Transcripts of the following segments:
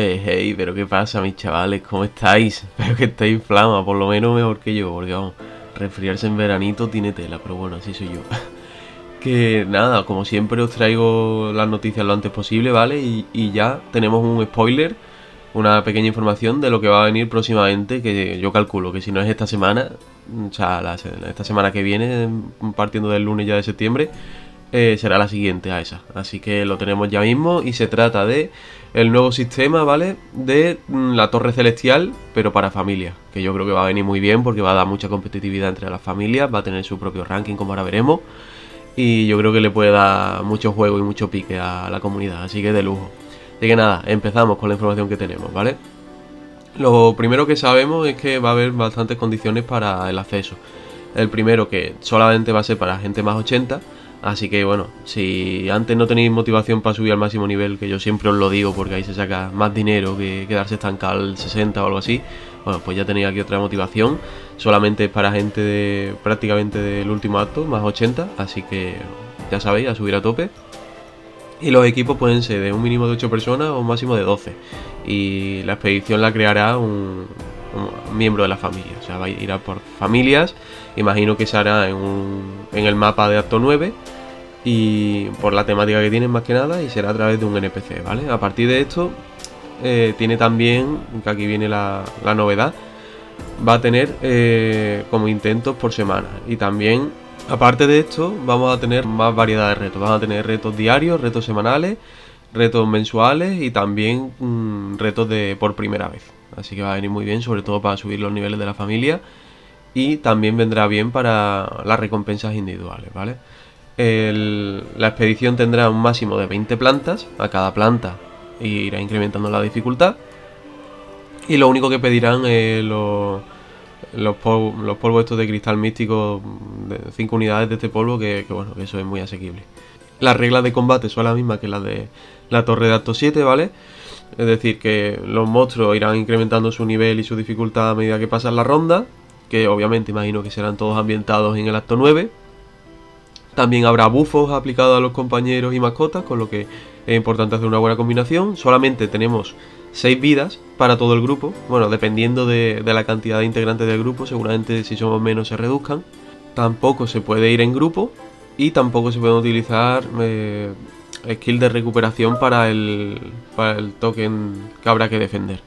Hey, pero ¿qué pasa, mis chavales? ¿Cómo estáis? Espero que estéis inflamados, por lo menos mejor que yo, porque vamos, resfriarse en veranito tiene tela, pero bueno, así soy yo. Que nada, como siempre os traigo las noticias lo antes posible, ¿vale? Y ya tenemos un spoiler, una pequeña información de lo que va a venir próximamente, que yo calculo que si no es esta semana, o sea, esta semana que viene, partiendo del lunes ya de septiembre, será la siguiente a esa. Así que lo tenemos ya mismo y se trata de el nuevo sistema, ¿vale? De la Torre Celestial, pero para familias. Que yo creo que va a venir muy bien porque va a dar mucha competitividad entre las familias, va a tener su propio ranking como ahora veremos. Y yo creo que le puede dar mucho juego y mucho pique a la comunidad, así que de lujo. Así que nada, empezamos con la información que tenemos, ¿vale? Lo primero que sabemos es que va a haber bastantes condiciones para el acceso. El primero que solamente va a ser para gente más 80. Así que bueno, si antes no tenéis motivación para subir al máximo nivel, que yo siempre os lo digo porque ahí se saca más dinero que quedarse estancado al 60 o algo así, bueno, pues ya tenéis aquí otra motivación. Solamente es para gente de prácticamente del último acto, más 80, así que ya sabéis, a subir a tope. Y los equipos pueden ser de un mínimo de 8 personas o un máximo de 12. Y la expedición la creará un miembro de la familia. O sea, irá por familias. Imagino que se hará en el mapa de acto 9. Y por la temática que tienen más que nada. Y será a través de un NPC, ¿vale? A partir de esto, tiene también, que aquí viene la novedad, va a tener como intentos por semana. Y también, aparte de esto, vamos a tener más variedad de retos. Vamos a tener retos diarios, retos semanales, retos mensuales y también retos de por primera vez. Así que va a venir muy bien, sobre todo para subir los niveles de la familia. Y también vendrá bien para las recompensas individuales, ¿vale? La expedición tendrá un máximo de 20 plantas. A cada planta irá incrementando la dificultad. Y lo único que pedirán es los polvos estos de cristal místico, de 5 unidades de este polvo, que bueno, que eso es muy asequible. Las reglas de combate son las mismas que las de la torre de acto 7, ¿vale? Es decir, que los monstruos irán incrementando su nivel y su dificultad a medida que pasan la ronda, que obviamente imagino que serán todos ambientados en el acto 9. También habrá buffos aplicados a los compañeros y mascotas, con lo que es importante hacer una buena combinación. Solamente tenemos 6 vidas para todo el grupo. Bueno, dependiendo de la cantidad de integrantes del grupo, seguramente si somos menos se reduzcan. Tampoco se puede ir en grupo y tampoco se pueden utilizar skill de recuperación para el token que habrá que defender,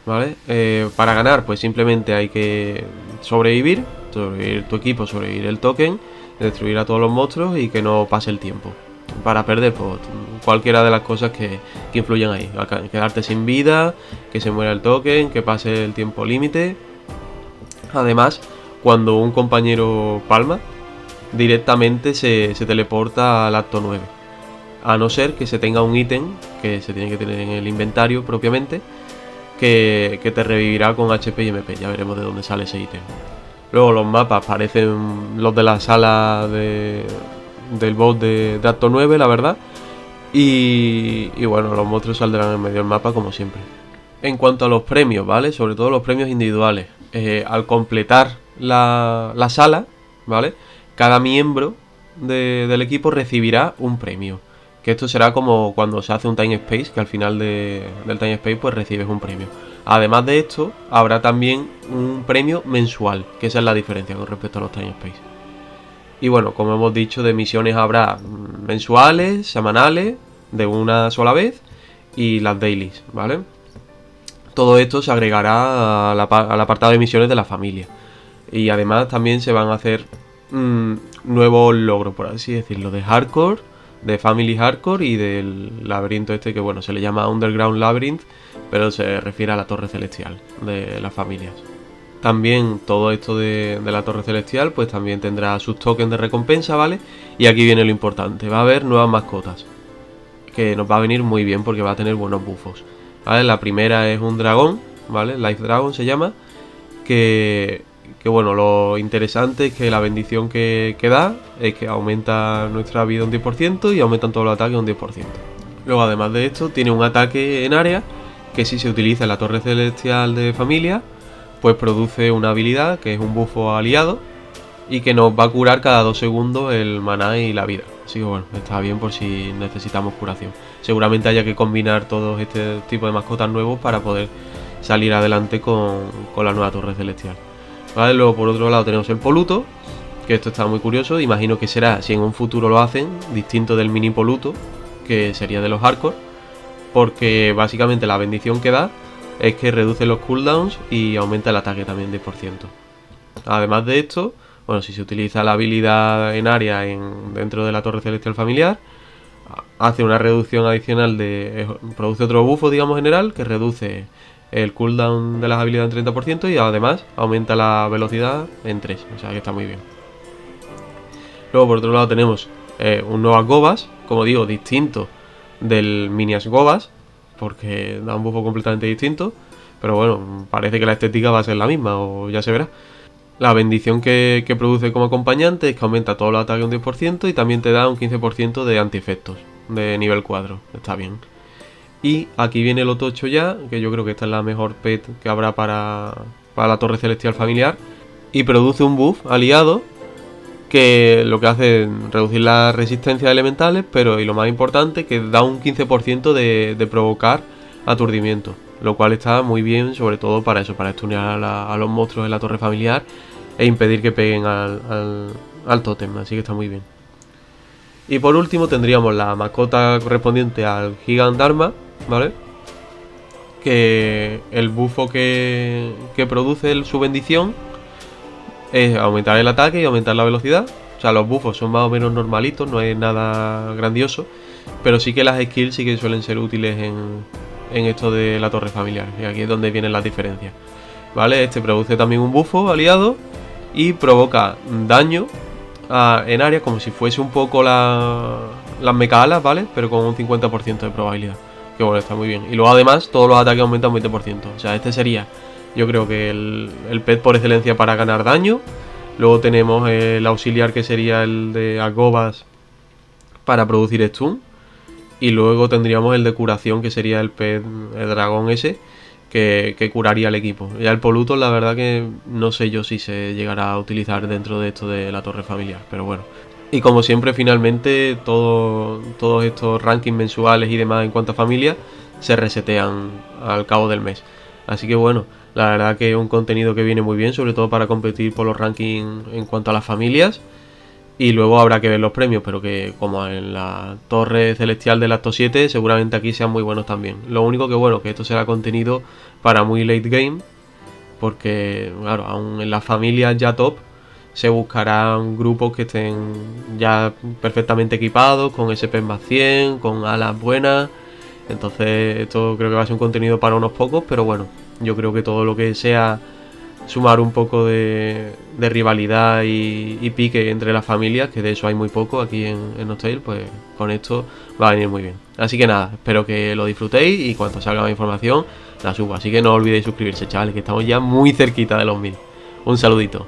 ¿vale? Para ganar, pues simplemente hay que sobrevivir tu equipo, sobrevivir el token, destruir a todos los monstruos y que no pase el tiempo. Para perder, pues cualquiera de las cosas que influyen ahí. Quedarte sin vida, que se muera el token, que pase el tiempo límite. Además, cuando un compañero palma, directamente se teleporta al acto 9. A no ser que se tenga un ítem que se tiene que tener en el inventario propiamente, que te revivirá con HP y MP. Ya veremos de dónde sale ese ítem. Luego los mapas parecen los de la sala del boss de acto 9, la verdad. Y bueno, los monstruos saldrán en medio del mapa como siempre. En cuanto a los premios, ¿vale? Sobre todo los premios individuales. Al completar la sala, ¿vale? Cada miembro del equipo recibirá un premio. Que esto será como cuando se hace un Time Space, que al final del Time Space pues recibes un premio. Además de esto, habrá también un premio mensual, que esa es la diferencia con respecto a los Time Space. Y bueno, como hemos dicho, de misiones habrá mensuales, semanales, de una sola vez, y las dailies, ¿vale? Todo esto se agregará al apartado de misiones de la familia. Y además también se van a hacer nuevos logros, por así decirlo, de hardcore, de family hardcore y del laberinto este que bueno, se le llama Underground Labyrinth, pero se refiere a la torre celestial de las familias. También todo esto de la torre celestial pues también tendrá sus tokens de recompensa, ¿vale? Y aquí viene lo importante, va a haber nuevas mascotas, que nos va a venir muy bien porque va a tener buenos buffos, ¿vale? La primera es un dragón, ¿vale? Life Dragon se llama, que bueno, lo interesante es que la bendición que da es que aumenta nuestra vida un 10% y aumentan todos los ataques un 10%. Luego, además de esto, tiene un ataque en área que si se utiliza en la torre celestial de familia, pues produce una habilidad que es un buffo aliado y que nos va a curar cada 2 segundos el maná y la vida. Así que bueno, está bien por si necesitamos curación. Seguramente haya que combinar todos este tipo de mascotas nuevos para poder salir adelante con la nueva torre celestial. ¿Vale? Luego por otro lado tenemos el Poluto, que esto está muy curioso. Imagino que será, si en un futuro lo hacen, distinto del mini Poluto, que sería de los hardcore, porque básicamente la bendición que da es que reduce los cooldowns y aumenta el ataque también 10%. Además de esto, bueno, si se utiliza la habilidad en área dentro de la torre celestial familiar, hace una reducción adicional produce otro bufo, digamos, general, que reduce el cooldown de las habilidades en 30% y además aumenta la velocidad en 3, o sea que está muy bien. Luego por otro lado tenemos un nuevo Gobas, como digo, distinto del Minias Gobas, porque da un bufo completamente distinto, pero bueno, parece que la estética va a ser la misma, o ya se verá. La bendición que produce como acompañante es que aumenta todos los ataques un 10% y también te da un 15% de anti-efectos de nivel 4, está bien. Y aquí viene lo tocho ya, que yo creo que esta es la mejor pet que habrá para la torre celestial familiar, y produce un buff aliado que lo que hace es reducir la resistencia de elementales, pero y lo más importante, que da un 15% de provocar aturdimiento, lo cual está muy bien, sobre todo para eso, para stunear a los monstruos en la torre familiar e impedir que peguen al tótem, así que está muy bien. Y por último tendríamos la mascota correspondiente al Gigant Dharma, ¿vale? Que el bufo que produce su bendición es aumentar el ataque y aumentar la velocidad. O sea, los buffos son más o menos normalitos, no es nada grandioso, pero sí que las skills sí que suelen ser útiles en esto de la torre familiar, y aquí es donde vienen las diferencias. ¿Vale? Este produce también un bufo aliado y provoca daño en área como si fuese un poco las mecalas, ¿vale? Pero con un 50% de probabilidad. Que bueno, está muy bien. Y luego además todos los ataques aumentan un 20%. O sea, este sería, yo creo que el pet por excelencia para ganar daño. Luego tenemos el auxiliar, que sería el de Agobas, para producir stun. Y luego tendríamos el de curación, que sería el pet, el dragón ese, que curaría al equipo. Ya el Poluto, la verdad que no sé yo si se llegará a utilizar dentro de esto de la torre familiar, pero bueno. Y como siempre, finalmente, todos estos rankings mensuales y demás en cuanto a familia se resetean al cabo del mes. Así que bueno, la verdad que es un contenido que viene muy bien, sobre todo para competir por los rankings en cuanto a las familias. Y luego habrá que ver los premios, pero que como en la torre celestial del acto 7, seguramente aquí sean muy buenos también. Lo único que bueno, que esto será contenido para muy late game, porque claro, aún en las familias ya top se buscarán grupos que estén ya perfectamente equipados, con SP más 100, con alas buenas. Entonces esto creo que va a ser un contenido para unos pocos, pero bueno, yo creo que todo lo que sea sumar un poco de rivalidad y pique entre las familias, que de eso hay muy poco aquí en Nostale, pues con esto va a venir muy bien. Así que nada, espero que lo disfrutéis y cuando salga más información la subo. Así que no olvidéis suscribirse, chavales, que estamos ya muy cerquita de los 1000. Un saludito.